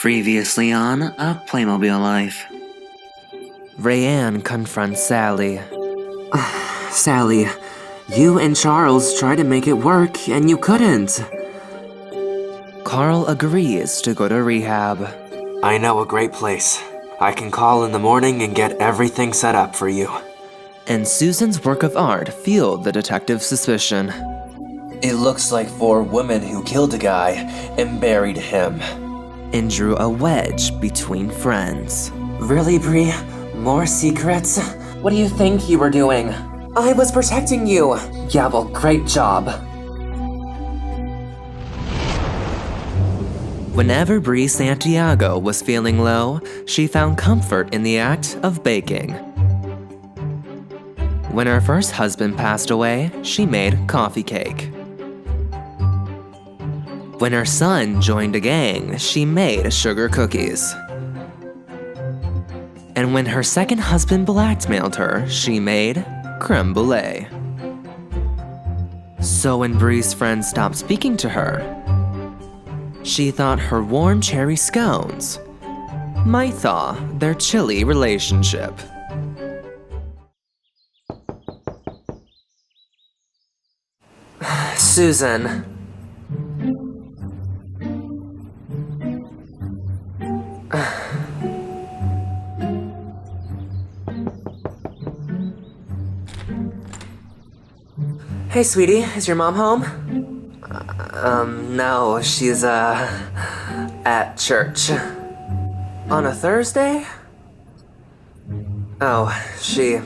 Previously on a Playmobil Life. Rayanne confronts Sally. Sally, you and Charles tried to make it work, and you couldn't. Carl agrees to go to rehab. I know a great place. I can call in the morning and get everything set up for you. And Susan's work of art fueled the detective's suspicion. It looks like 4 women who killed a guy and buried him. And drew a wedge between friends. Really, Bree? More secrets? What do you think you were doing? I was protecting you. Yeah, well, great job. Whenever Bree Santiago was feeling low, she found comfort in the act of baking. When her first husband passed away, she made coffee cake. When her son joined a gang, she made sugar cookies. And when her second husband blackmailed her, she made creme brulee. So when Bree's friends stopped speaking to her, she thought her warm cherry scones might thaw their chilly relationship. Susan. Hey, sweetie, is your mom home? No, she's, at church. On a Thursday? Oh, she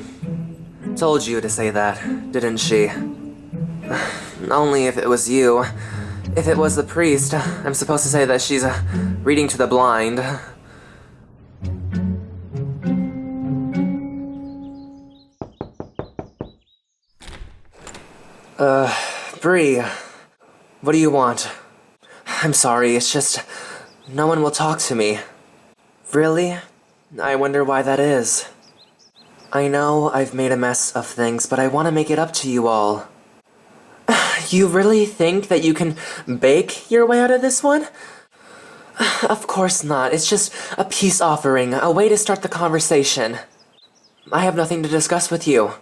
told you to say that, didn't she? Only if it was you. If it was the priest, I'm supposed to say that she's reading to the blind. Bree, what do you want? I'm sorry, it's just no one will talk to me. Really? I wonder why that is. I know I've made a mess of things, but I want to make it up to you all. You really think that you can bake your way out of this one? Of course not. It's just a peace offering, a way to start the conversation. I have nothing to discuss with you.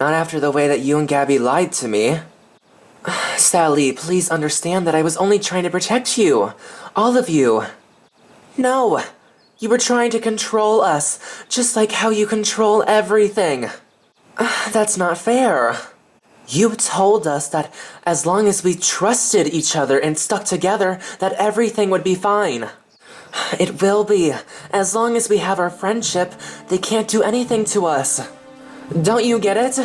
Not after the way that you and Gabby lied to me. Sally, please understand that I was only trying to protect you. All of you. No, you were trying to control us, just like how you control everything. That's not fair. You told us that as long as we trusted each other and stuck together, that everything would be fine. It will be. As long as we have our friendship, they can't do anything to us. Don't you get it?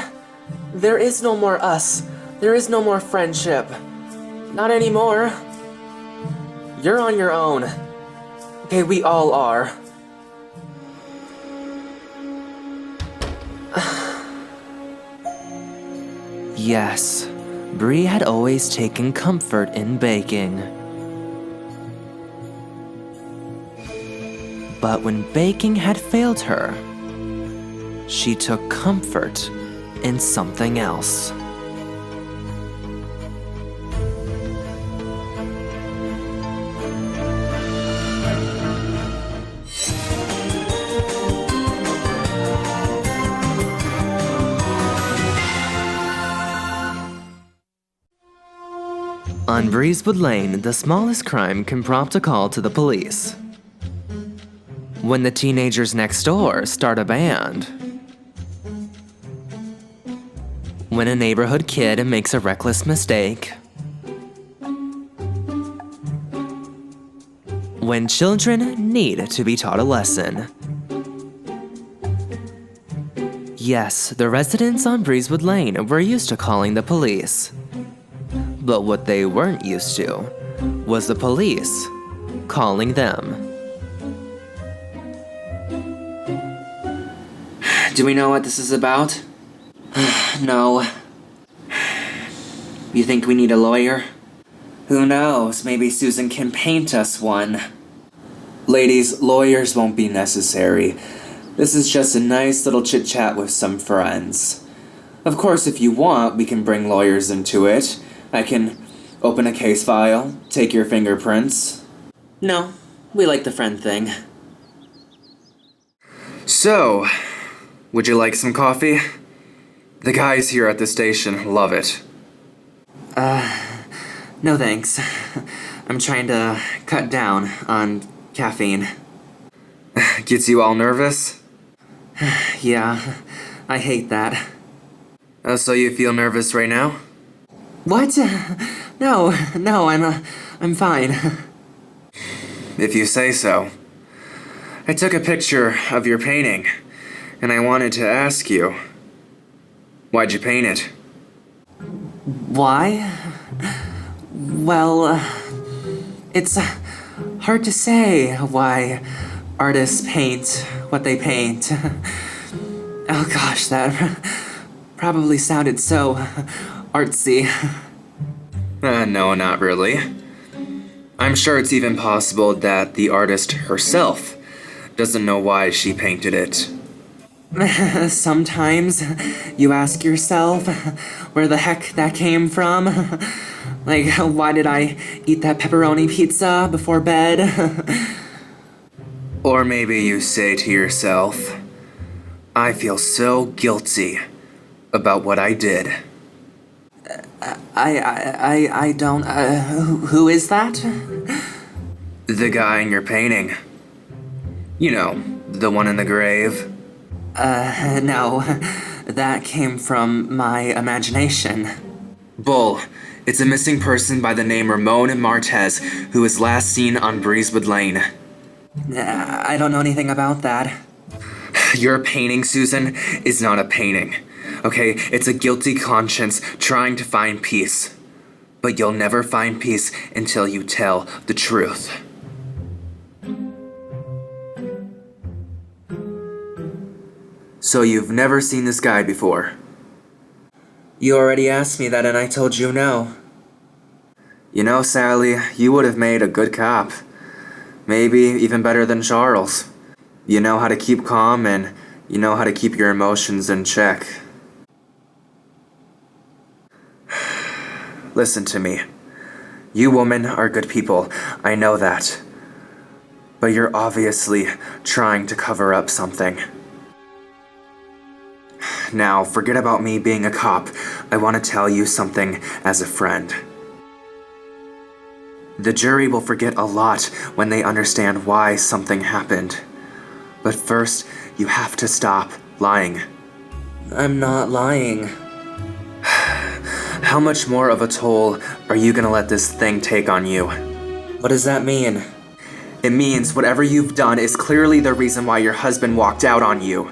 There is no more us. There is no more friendship. Not anymore. You're on your own. Okay, we all are. Yes, Bree had always taken comfort in baking. But when baking had failed her, she took comfort in something else. On Breezewood Lane, the smallest crime can prompt a call to the police. When the teenagers next door start a band. When a neighborhood kid makes a reckless mistake. When children need to be taught a lesson. Yes, the residents on Breezewood Lane were used to calling the police. But what they weren't used to was the police calling them. Do we know what this is about? No. You think we need a lawyer? Who knows, maybe Susan can paint us one. Ladies, lawyers won't be necessary. This is just a nice little chit-chat with some friends. Of course, if you want, we can bring lawyers into it. I can open a case file, take your fingerprints. No, We like the friend thing. So, would you like some coffee? The guys here at the station love it. No thanks. I'm trying to cut down on caffeine. Gets you all nervous? Yeah, I hate that. So you feel nervous right now? What? No, I'm fine. If you say so. I took a picture of your painting, and I wanted to ask you, why'd you paint it? Why? Well, it's hard to say why artists paint what they paint. Oh gosh, that probably sounded so artsy. No, not really. I'm sure it's even possible that the artist herself doesn't know why she painted it. Sometimes you ask yourself where the heck that came from. Like, why did I eat that pepperoni pizza before bed? Or maybe you say to yourself, I feel so guilty about what I did. I don't, who is that? The guy in your painting. You know, the one in the grave. No, that came from my imagination. Bull, it's a missing person by the name Ramon Martez who was last seen on Breezewood Lane. I don't know anything about that. Your painting, Susan, is not a painting. Okay, it's a guilty conscience trying to find peace. But you'll never find peace until you tell the truth. So you've never seen this guy before? You already asked me that and I told you no. You know, Sally, you would have made a good cop. Maybe even better than Charles. You know how to keep calm and you know how to keep your emotions in check. Listen to me. You women are good people, I know that. But you're obviously trying to cover up something. Now, forget about me being a cop. I want to tell you something as a friend. The jury will forget a lot when they understand why something happened. But first, you have to stop lying. I'm not lying. How much more of a toll are you gonna let this thing take on you? What does that mean? It means whatever you've done is clearly the reason why your husband walked out on you.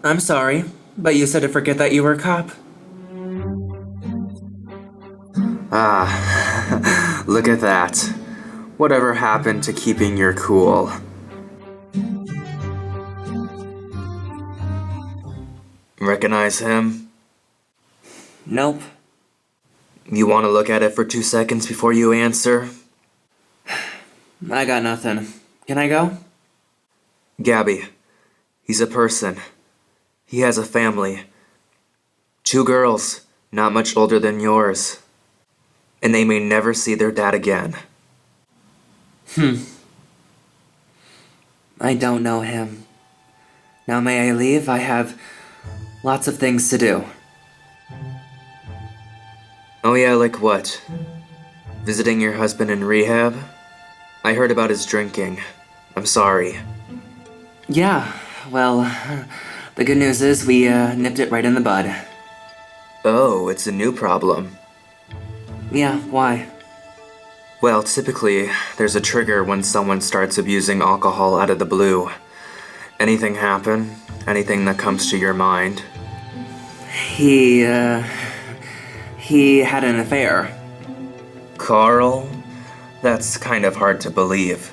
I'm sorry, but you said to forget that you were a cop. Ah, look at that. Whatever happened to keeping your cool? Recognize him? Nope. You want to look at it for 2 seconds before you answer? I got nothing. Can I go? Gabby. He's a person. He has a family. 2 girls, not much older than yours. And they may never see their dad again. I don't know him. Now may I leave? I have lots of things to do. Oh yeah, like what? Visiting your husband in rehab? I heard about his drinking. I'm sorry. Yeah, well, the good news is we nipped it right in the bud. Oh, it's a new problem. Yeah, why? Well, typically, there's a trigger when someone starts abusing alcohol out of the blue. Anything happen? Anything that comes to your mind? He had an affair. Carl? That's kind of hard to believe.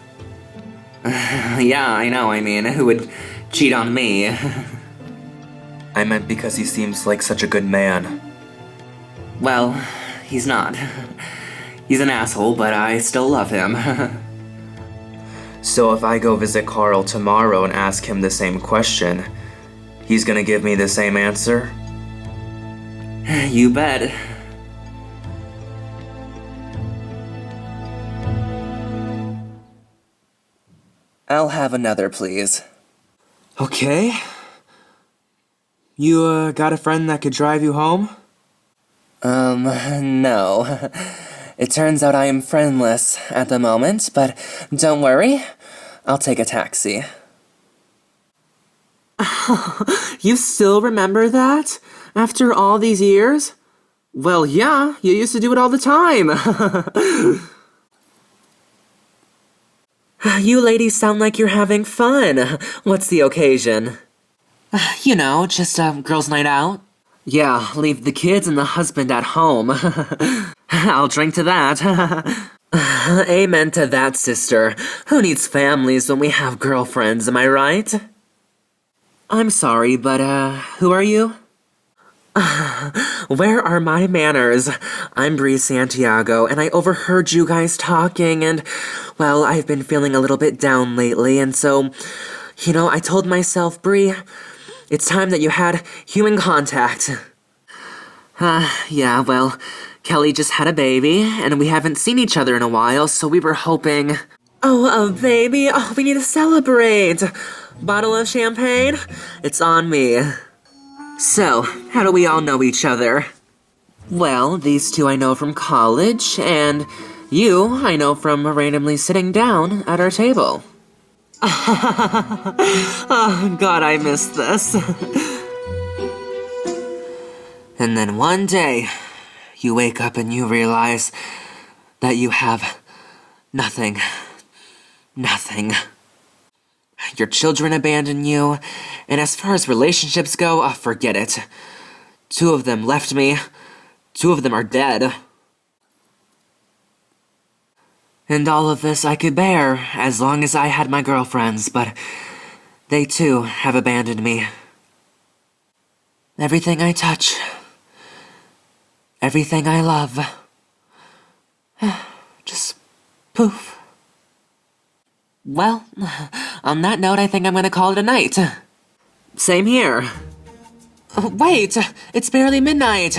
Yeah, I know, I mean, who would cheat on me? I meant because he seems like such a good man. Well, he's not. He's an asshole, but I still love him. So if I go visit Carl tomorrow and ask him the same question, he's gonna give me the same answer? You bet. I'll have another, please. Okay. You, got a friend that could drive you home? No. It turns out I am friendless at the moment, but don't worry. I'll take a taxi. You still remember that? After all these years? Well, yeah, you used to do it all the time. You ladies sound like you're having fun. What's the occasion? You know, just a girls' night out. Yeah, leave the kids and the husband at home. I'll drink to that. Amen to that, sister. Who needs families when we have girlfriends, am I right? I'm sorry, but, who are you? Where are my manners? I'm Bree Santiago, and I overheard you guys talking, and, well, I've been feeling a little bit down lately, and so, I told myself, Bree, it's time that you had human contact. Yeah, well, Kelly just had a baby, and we haven't seen each other in a while, so we were hoping... Oh, a baby? Oh, we need to celebrate! Bottle of champagne? It's on me. So, how do we all know each other? Well, these two I know from college, and you I know from randomly sitting down at our table. Oh, God, I missed this. And then one day, you wake up and you realize that you have nothing. Nothing. Your children abandon you, and as far as relationships go, forget it. 2 of them left me. 2 of them are dead. And all of this I could bear as long as I had my girlfriends, but they too have abandoned me. Everything I touch, everything I love, just poof. Well, on that note, I think I'm gonna call it a night. Same here. Wait, it's barely midnight.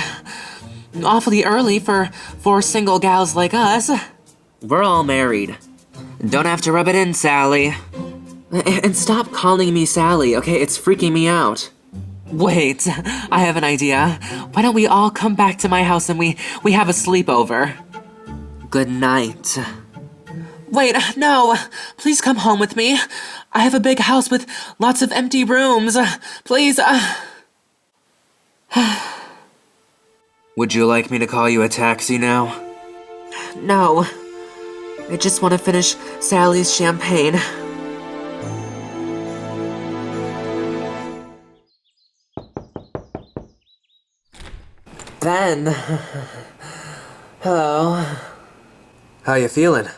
Awfully early for 4 single gals like us. We're all married. Don't have to rub it in, Sally. And stop calling me Sally, okay? It's freaking me out. Wait, I have an idea. Why don't we all come back to my house and we have a sleepover? Good night. Wait, no! Please come home with me. I have a big house with lots of empty rooms. Please, Would you like me to call you a taxi now? No. I just want to finish Sally's champagne. Ben. Hello. How you feeling?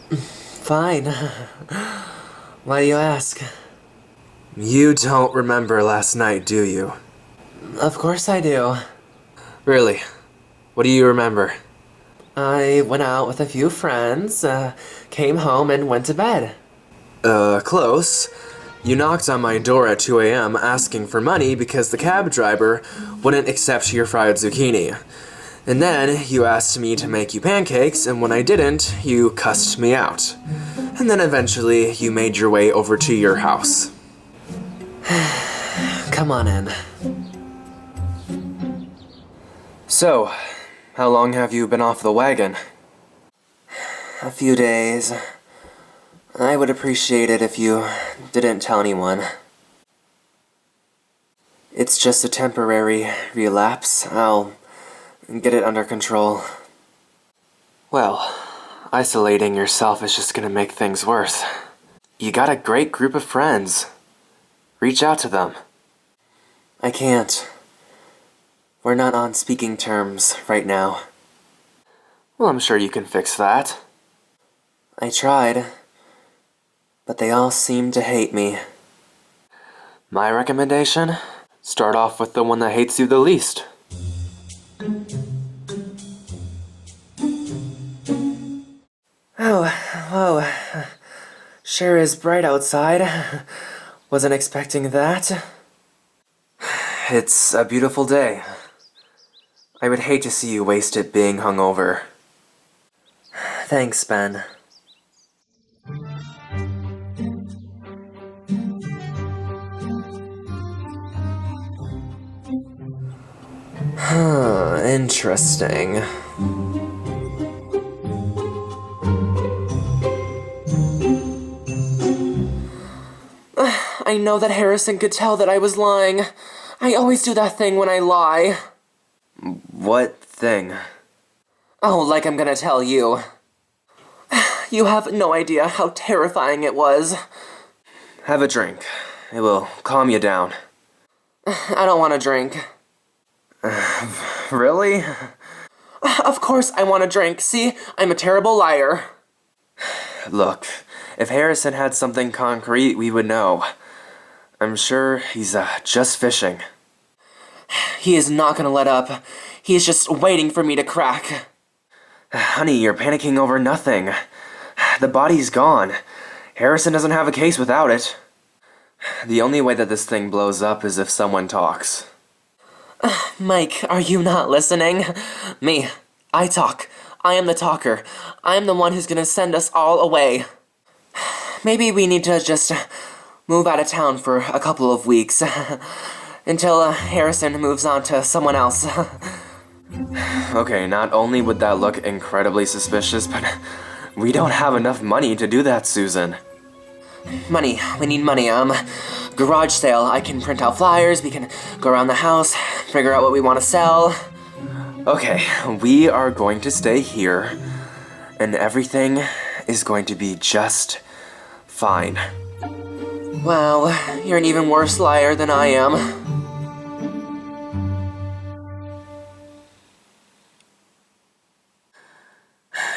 Fine. Why do you ask? You don't remember last night, do you? Of course I do. Really? What do you remember? I went out with a few friends, came home and went to bed. Close. You knocked on my door at 2 a.m. asking for money because the cab driver wouldn't accept your fried zucchini. And then you asked me to make you pancakes, and when I didn't, you cussed me out. And then eventually, you made your way over to your house. Come on in. So, how long have you been off the wagon? A few days. I would appreciate it if you didn't tell anyone. It's just a temporary relapse. I'll get it under control. Well, isolating yourself is just gonna make things worse. You got a great group of friends. Reach out to them. I can't. We're not on speaking terms right now. Well, I'm sure you can fix that. I tried, but they all seem to hate me. My recommendation? Start off with the one that hates you the least. Oh, whoa. Sure is bright outside. Wasn't expecting that. It's a beautiful day. I would hate to see you waste it being hungover. Thanks, Ben. Interesting. I know that Harrison could tell that I was lying. I always do that thing when I lie. What thing? Oh, like I'm gonna tell you. You have no idea how terrifying it was. Have a drink. It will calm you down. I don't want to drink. Really? Of course I want to drink. See, I'm a terrible liar. Look, if Harrison had something concrete, we would know. I'm sure he's just fishing. He is not gonna let up. He is just waiting for me to crack. Honey, you're panicking over nothing. The body's gone. Harrison doesn't have a case without it. The only way that this thing blows up is if someone talks. Mike, are you not listening? Me, I talk. I am the talker. I am the one who's gonna send us all away. Maybe we need to just move out of town for a couple of weeks. Until Harrison moves on to someone else. Okay, not only would that look incredibly suspicious, but we don't have enough money to do that, Susan. Money. We need money. Garage sale. I can print out flyers. We can go around the house, figure out what we want to sell. Okay, we are going to stay here, and everything is going to be just fine. Wow, you're an even worse liar than I am.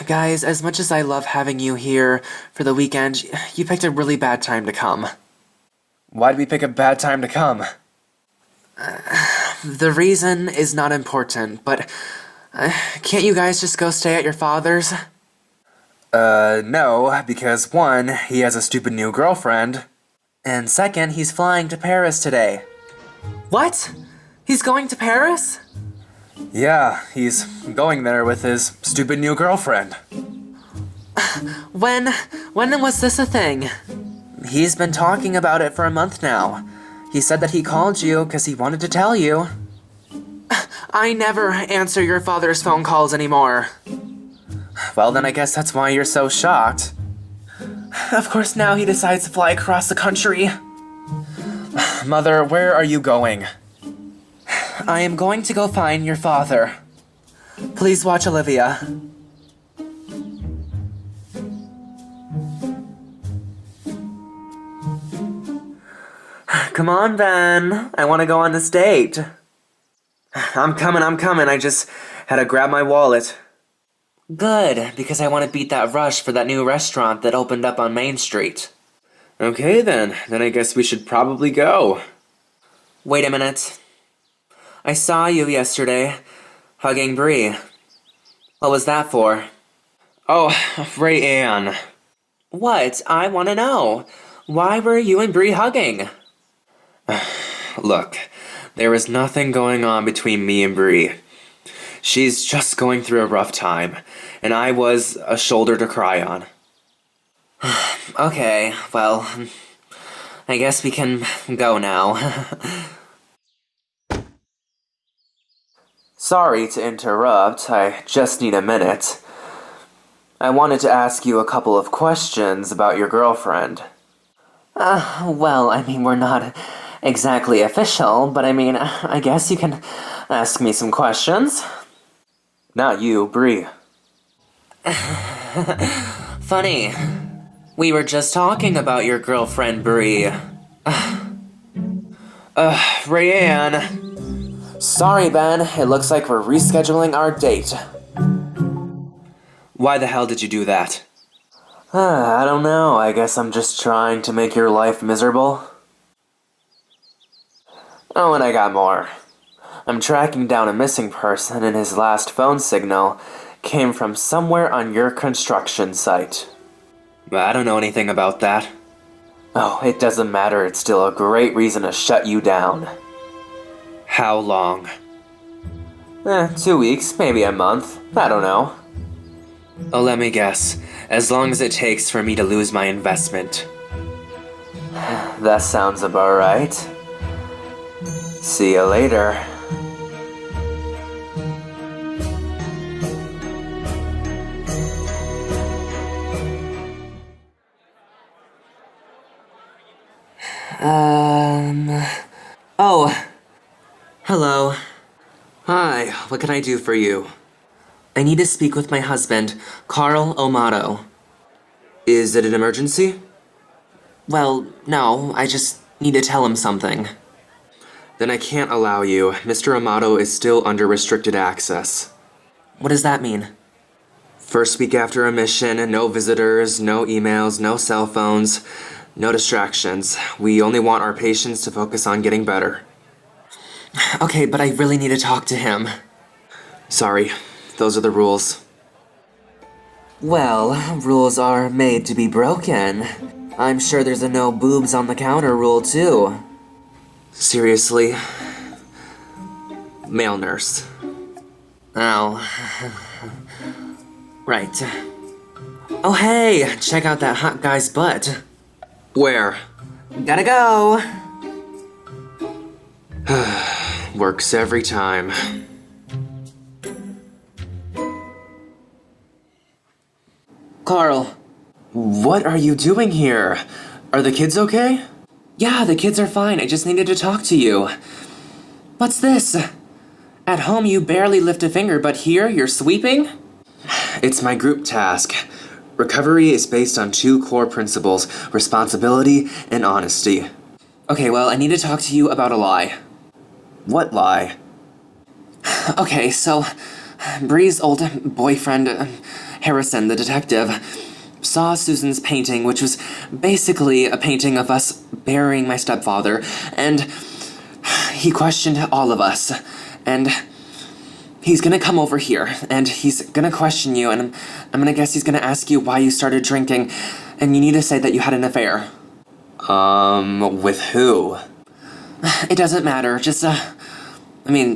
Guys, as much as I love having you here for the weekend, you picked a really bad time to come. Why'd we pick a bad time to come? The reason is not important, but can't you guys just go stay at your father's? No, because one, he has a stupid new girlfriend. And second, he's flying to Paris today. What? He's going to Paris? Yeah, he's going there with his stupid new girlfriend. When was this a thing? He's been talking about it for a month now. He said that he called you because he wanted to tell you. I never answer your father's phone calls anymore. Well, then I guess that's why you're so shocked. Of course now he decides to fly across the country. Mother, where are you going? I am going to go find your father. Please watch Olivia. Come on, Ben. I want to go on this date. I'm coming. I just had to grab my wallet. Good, because I want to beat that rush for that new restaurant that opened up on Main Street. Okay, then I guess we should probably go. Wait a minute. I saw you yesterday, hugging Bree. What was that for? Oh, Ray Ann. What? I want to know. Why were you and Bree hugging? Look, there was nothing going on between me and Bree. She's just going through a rough time, and I was a shoulder to cry on. Okay, well, I guess we can go now. Sorry to interrupt, I just need a minute. I wanted to ask you a couple of questions about your girlfriend. Well, I mean, we're not exactly official, but I mean, I guess you can ask me some questions. Not you, Bree. Funny. We were just talking about your girlfriend, Bree. Rayanne. Sorry, Ben. It looks like we're rescheduling our date. Why the hell did you do that? I don't know. I guess I'm just trying to make your life miserable. Oh, and I got more. I'm tracking down a missing person, and his last phone signal came from somewhere on your construction site. I don't know anything about that. Oh, it doesn't matter. It's still a great reason to shut you down. How long? 2 weeks, maybe a month. I don't know. Oh, let me guess. As long as it takes for me to lose my investment. That sounds about right. See you later. What can I do for you? I need to speak with my husband, Carl Amato. Is it an emergency? Well, no, I just need to tell him something. Then I can't allow you. Mr. Amato is still under restricted access. What does that mean? First week after a mission, no visitors, no emails, no cell phones, no distractions. We only want our patients to focus on getting better. Okay, but I really need to talk to him. Sorry, those are the rules. Well, rules are made to be broken. I'm sure there's a no boobs on the counter rule, too. Seriously? Male nurse. Oh. Right. Oh hey, check out that hot guy's butt. Where? Gotta go! Works every time. Carl. What are you doing here? Are the kids okay? Yeah, the kids are fine. I just needed to talk to you. What's this? At home, you barely lift a finger, but here, you're sweeping? It's my group task. Recovery is based on 2 core principles, responsibility and honesty. Okay, well, I need to talk to you about a lie. What lie? Okay, so Bree's old boyfriend, Harrison, the detective, saw Susan's painting, which was basically a painting of us burying my stepfather, and he questioned all of us, and he's gonna come over here, and he's gonna question you, and I'm gonna guess he's gonna ask you why you started drinking, and you need to say that you had an affair. With who? It doesn't matter, just,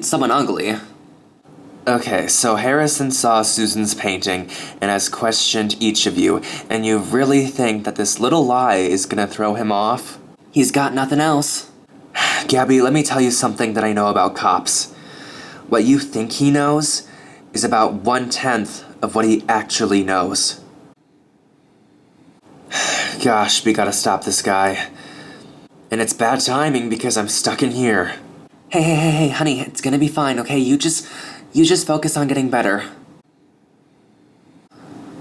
someone ugly. Okay, so Harrison saw Susan's painting and has questioned each of you, and you really think that this little lie is gonna throw him off? He's got nothing else. Gabby, let me tell you something that I know about cops. What you think he knows is about 1/10 of what he actually knows. Gosh, we gotta stop this guy. And it's bad timing because I'm stuck in here. Hey, honey, it's gonna be fine, okay? You just focus on getting better.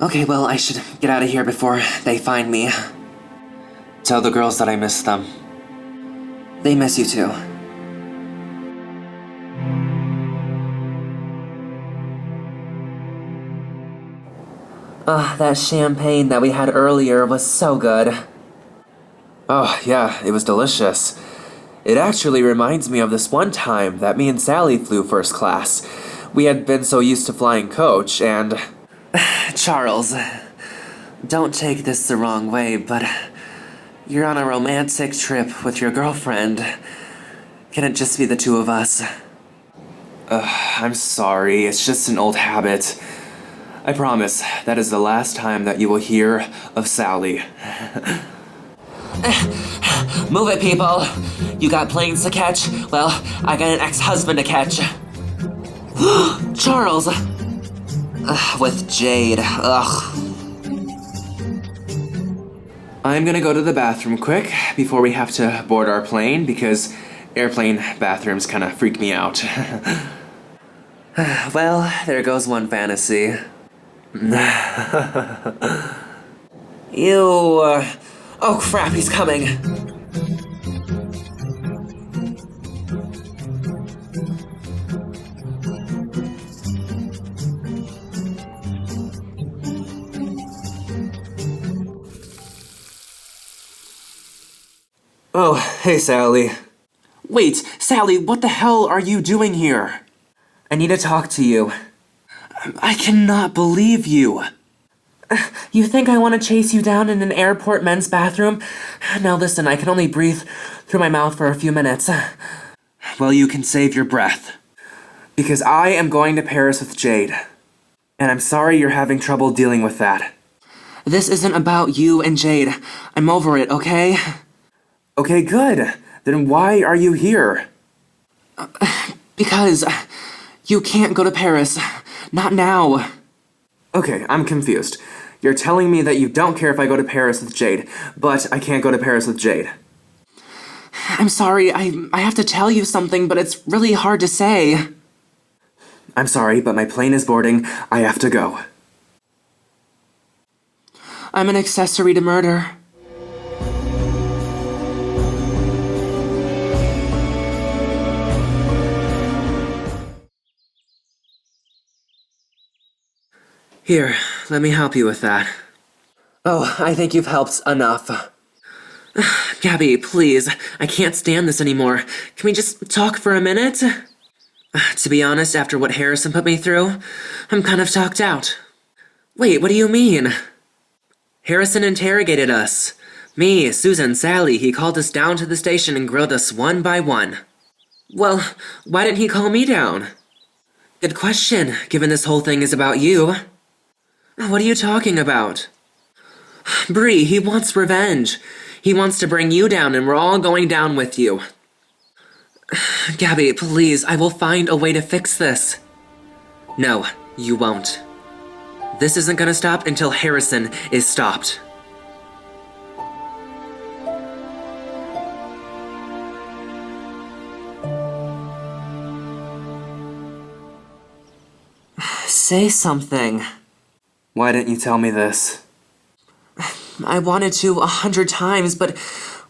Okay, well, I should get out of here before they find me. Tell the girls that I miss them. They miss you too. That champagne that we had earlier was so good. Oh, yeah, it was delicious. It actually reminds me of this one time that me and Sally flew first class. We had been so used to flying coach, and... Charles, don't take this the wrong way, but you're on a romantic trip with your girlfriend. Can it just be the 2 of us? I'm sorry, it's just an old habit. I promise, that is the last time that you will hear of Sally. Move it, people! You got planes to catch? Well, I got an ex-husband to catch. Charles! With Jade, ugh. I'm gonna go to the bathroom quick before we have to board our plane because airplane bathrooms kinda freak me out. Well, there goes one fantasy. Ew. Oh crap, he's coming. Oh, hey Sally. Wait, Sally, what the hell are you doing here? I need to talk to you. I cannot believe you. You think I want to chase you down in an airport men's bathroom? Now listen, I can only breathe through my mouth for a few minutes. Well, you can save your breath. Because I am going to Paris with Jade. And I'm sorry you're having trouble dealing with that. This isn't about you and Jade. I'm over it, okay? Okay, good. Then why are you here? Because you can't go to Paris. Not now. Okay, I'm confused. You're telling me that you don't care if I go to Paris with Jade, but I can't go to Paris with Jade. I'm sorry, I have to tell you something, but it's really hard to say. I'm sorry, but my plane is boarding. I have to go. I'm an accessory to murder. Here, let me help you with that. Oh, I think you've helped enough. Gabby, please, I can't stand this anymore. Can we just talk for a minute? To be honest, after what Harrison put me through, I'm kind of talked out. Wait, what do you mean? Harrison interrogated us. Me, Susan, Sally, he called us down to the station and grilled us one by one. Well, why didn't he call me down? Good question, given this whole thing is about you. What are you talking about? Bree, he wants revenge. He wants to bring you down and we're all going down with you. Gabby, please, I will find a way to fix this. No, you won't. This isn't gonna stop until Harrison is stopped. Say something. Why didn't you tell me this? I wanted to 100 times, but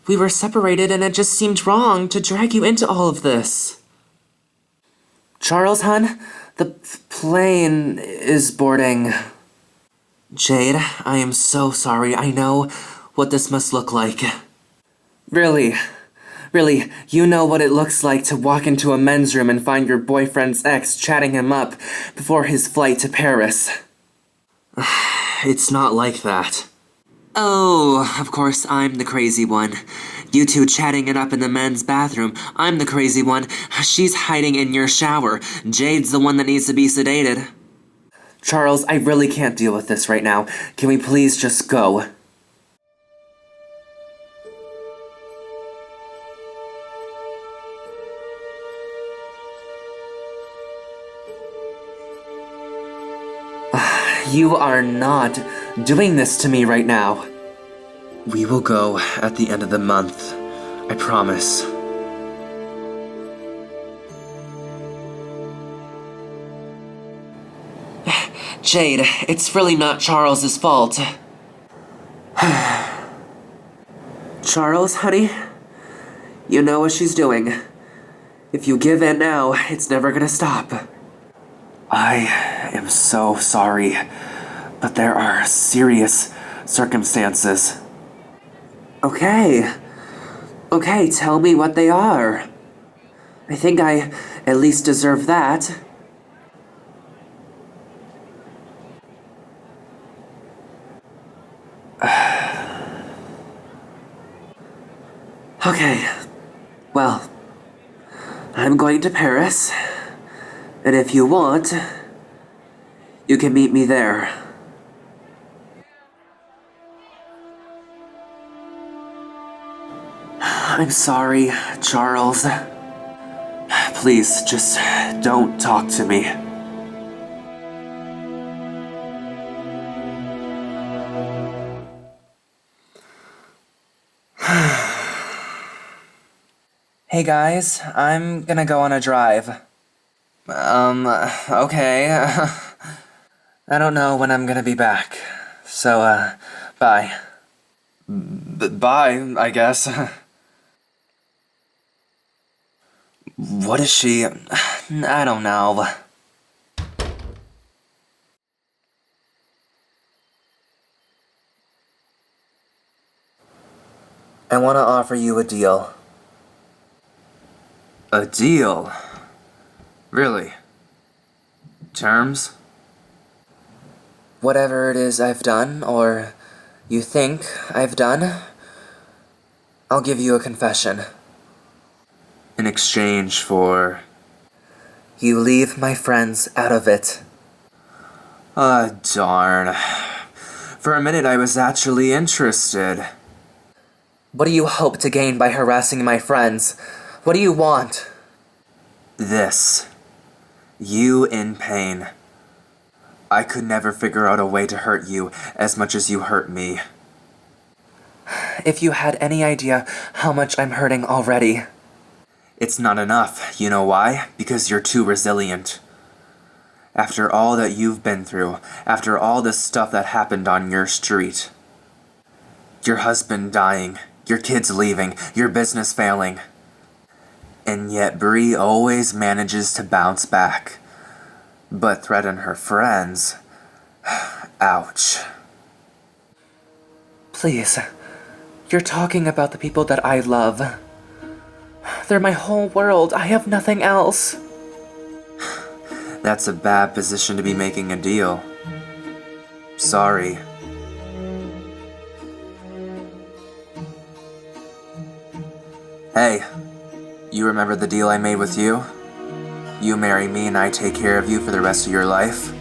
we were separated and it just seemed wrong to drag you into all of this. Charles, hun, the plane is boarding. Jade, I am so sorry. I know what this must look like. Really, you know what it looks like to walk into a men's room and find your boyfriend's ex chatting him up before his flight to Paris. It's not like that. Oh, of course, I'm the crazy one. You two chatting it up in the men's bathroom. I'm the crazy one. She's hiding in your shower. Jade's the one that needs to be sedated. Charles, I really can't deal with this right now. Can we please just go? You are not doing this to me right now. We will go at the end of the month. I promise. Jade, it's really not Charles's fault. Charles, honey, you know what she's doing. If you give in now, it's never gonna stop. I am so sorry, but there are serious circumstances. Okay, tell me what they are. I think I at least deserve that. Okay, well, I'm going to Paris, and if you want, you can meet me there. I'm sorry, Charles. Please, just don't talk to me. Hey guys, I'm gonna go on a drive. Okay. I don't know when I'm gonna be back. So, bye. Bye, I guess. What is she? I don't know. I want to offer you a deal. A deal? Really? Terms? Whatever it is I've done, or you think I've done, I'll give you a confession. In exchange for... You leave my friends out of it. Ah, darn. For a minute I was actually interested. What do you hope to gain by harassing my friends? What do you want? This. You in pain. I could never figure out a way to hurt you as much as you hurt me. If you had any idea how much I'm hurting already. It's not enough. You know why? Because you're too resilient. After all that you've been through, after all this stuff that happened on your street. Your husband dying, your kids leaving, your business failing. And yet Bree always manages to bounce back. But threaten her friends? Ouch. Please, you're talking about the people that I love. They're my whole world. I have nothing else. That's a bad position to be making a deal. Sorry. Hey, you remember the deal I made with you? You marry me and I take care of you for the rest of your life?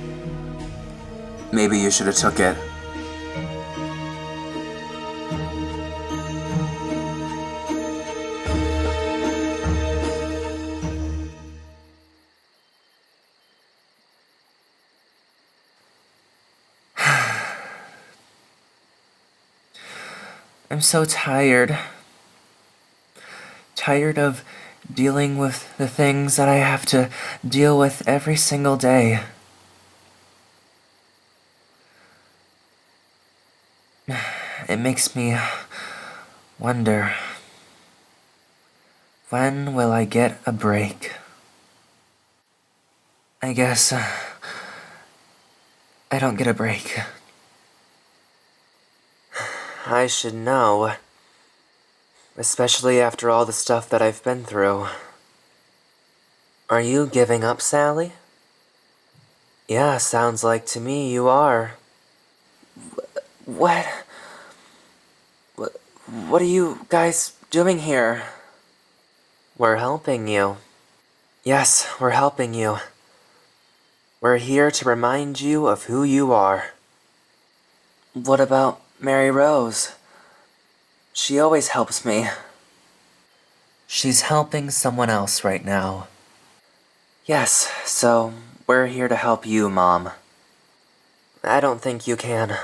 Maybe you should have took it. I'm so tired. Tired of dealing with the things that I have to deal with every single day. It makes me wonder, when will I get a break? I guess I don't get a break. I should know. Especially after all the stuff that I've been through. Are you giving up, Sally? Yeah, sounds like to me you are. What are you guys doing here? We're helping you. Yes, we're helping you. We're here to remind you of who you are. What about Mary Rose? She always helps me. She's helping someone else right now. Yes, so we're here to help you, Mom. I don't think you can.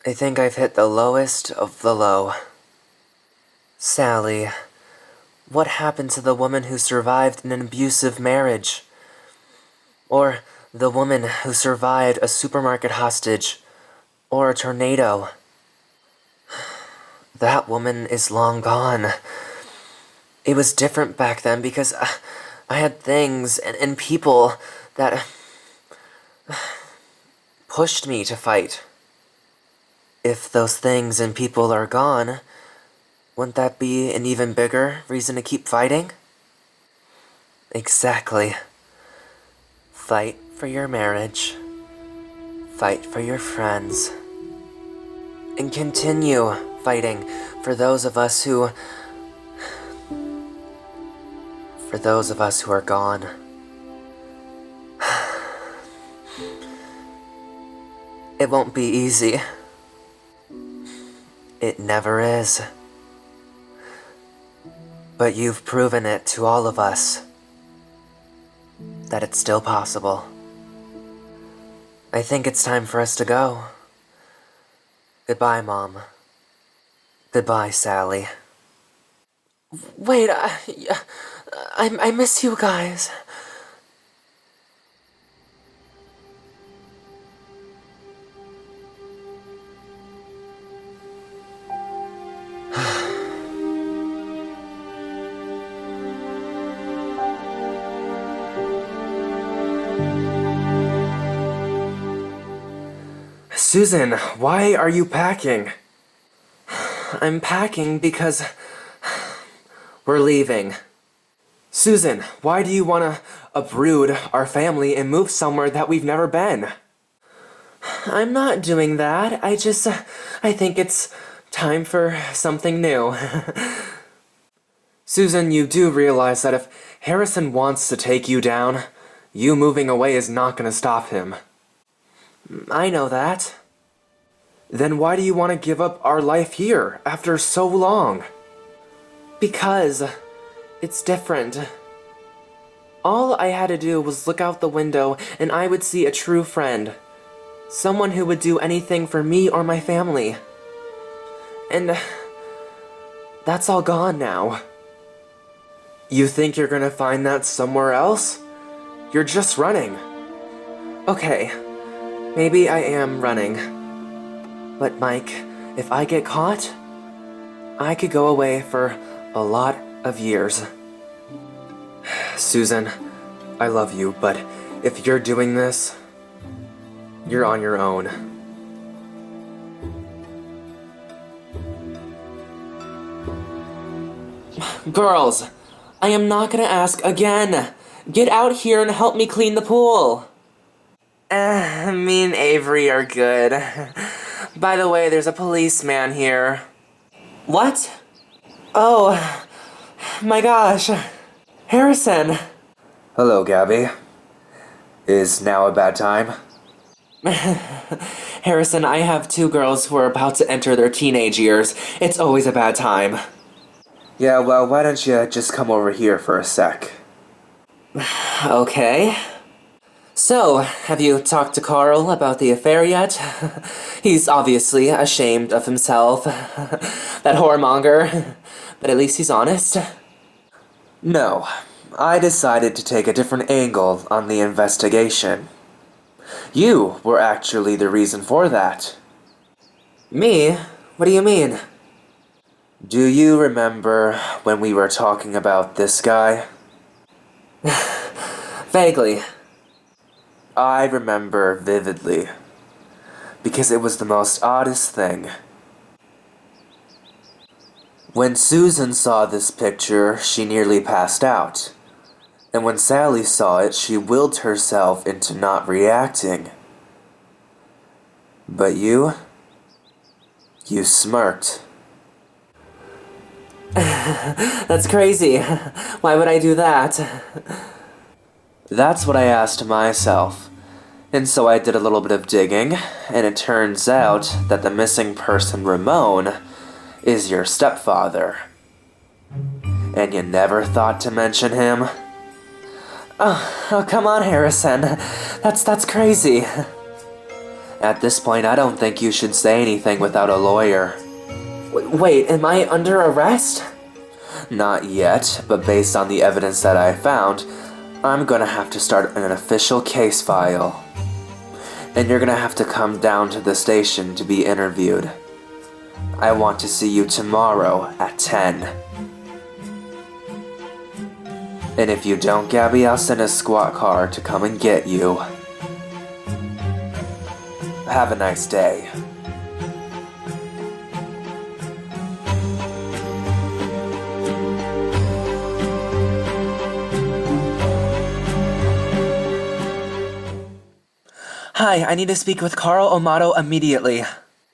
I think I've hit the lowest of the low. Sally, what happened to the woman who survived an abusive marriage? Or the woman who survived a supermarket hostage? Or a tornado? That woman is long gone. It was different back then because I had things and people that pushed me to fight. If those things and people are gone, wouldn't that be an even bigger reason to keep fighting? Exactly. Fight for your marriage. Fight for your friends. And continue fighting for those of us who are gone. It won't be easy. It never is. But you've proven it to all of us that it's still possible. I think it's time for us to go. Goodbye, Mom. Goodbye, Sally. Wait, I miss you guys. Susan, why are you packing? I'm packing because we're leaving. Susan, why do you want to uproot our family and move somewhere that we've never been? I'm not doing that. I think it's time for something new. Susan, you do realize that if Harrison wants to take you down, you moving away is not going to stop him. I know that. Then why do you want to give up our life here after so long? Because it's different. All I had to do was look out the window and I would see a true friend. Someone who would do anything for me or my family. And that's all gone now. You think you're gonna find that somewhere else? You're just running. Okay, maybe I am running. But Mike, if I get caught, I could go away for a lot of years. Susan, I love you, but if you're doing this, you're on your own. Girls, I am not gonna ask again. Get out here and help me clean the pool. Me and Avery are good. By the way, there's a policeman here. What? Oh, my gosh. Harrison. Hello, Gabby. Is now a bad time? Harrison, I have 2 girls who are about to enter their teenage years. It's always a bad time. Yeah, well, why don't you just come over here for a sec? Okay. So, have you talked to Carl about the affair yet? He's obviously ashamed of himself. That whoremonger. But at least he's honest. No, I decided to take a different angle on the investigation. You were actually the reason for that. Me? What do you mean? Do you remember when we were talking about this guy? Vaguely. I remember vividly, because it was the most oddest thing. When Susan saw this picture, she nearly passed out. And when Sally saw it, she willed herself into not reacting. But you smirked. That's crazy. Why would I do that? That's what I asked myself. And so I did a little bit of digging, and it turns out that the missing person, Ramon, is your stepfather. And you never thought to mention him? Oh, come on, Harrison. That's crazy. At this point, I don't think you should say anything without a lawyer. Wait, am I under arrest? Not yet, but based on the evidence that I found, I'm gonna have to start an official case file. And you're gonna have to come down to the station to be interviewed. I want to see you tomorrow at 10. And if you don't, Gabby, I'll send a squad car to come and get you. Have a nice day. Hi, I need to speak with Carl Amato immediately.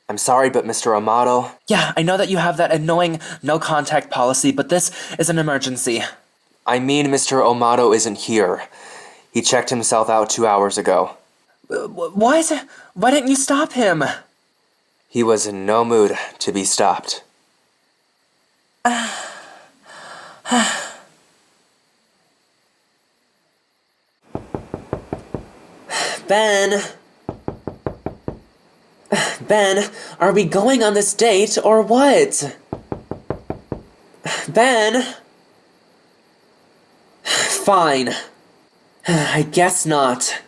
I'm sorry, but Mr. Amato... Yeah, I know that you have that annoying no-contact policy, but this is an emergency. I mean, Mr. Amato isn't here. He checked himself out 2 hours ago. What? Why didn't you stop him? He was in no mood to be stopped. Ben, are we going on this date or what? Ben? Fine. I guess not.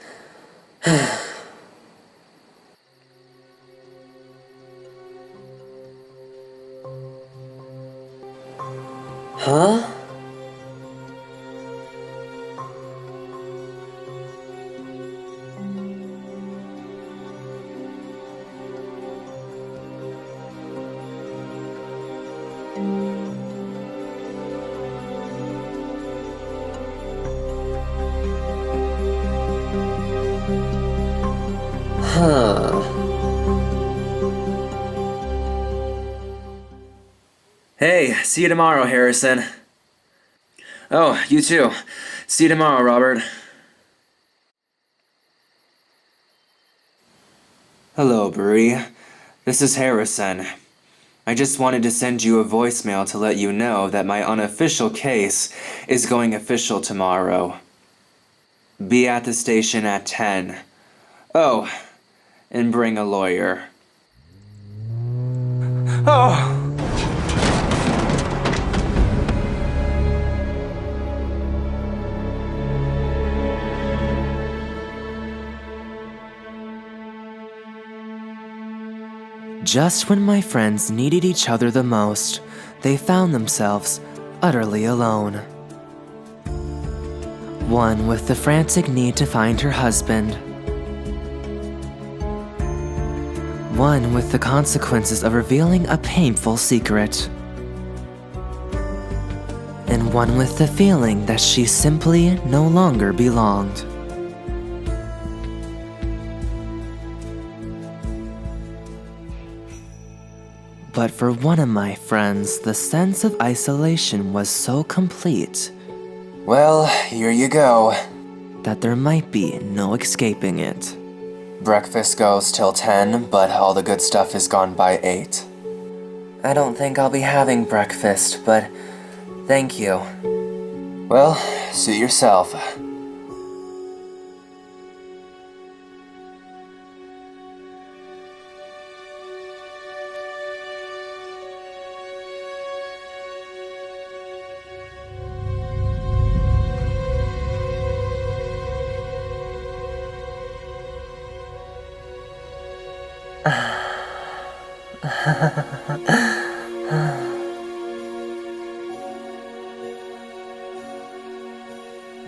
Huh? Hey, see you tomorrow, Harrison. Oh, you too. See you tomorrow, Robert. Hello, Bree. This is Harrison. I just wanted to send you a voicemail to let you know that my unofficial case is going official tomorrow. Be at the station at 10. Oh, and bring a lawyer. Oh! Just when my friends needed each other the most, they found themselves utterly alone. One with the frantic need to find her husband. One with the consequences of revealing a painful secret. And one with the feeling that she simply no longer belonged. But for one of my friends, the sense of isolation was so complete Well, here you go. that there might be no escaping it. Breakfast goes till 10, but all the good stuff is gone by 8. I don't think I'll be having breakfast, but thank you. Well, suit yourself.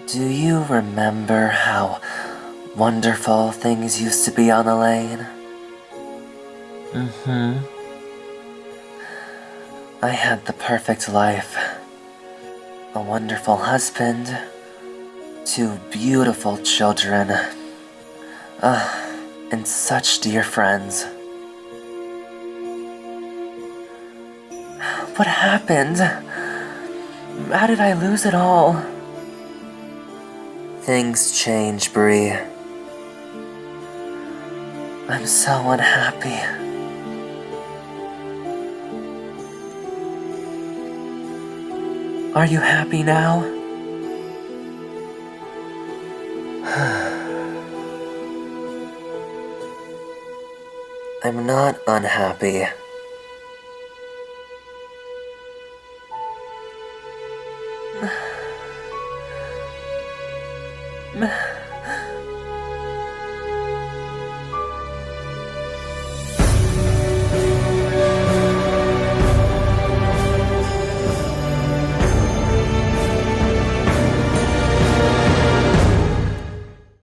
Do you remember how wonderful things used to be on the lane? I had the perfect life. A wonderful husband, 2 beautiful children, and such dear friends. What happened? How did I lose it all? Things change, Bree. I'm so unhappy. Are you happy now? I'm not unhappy.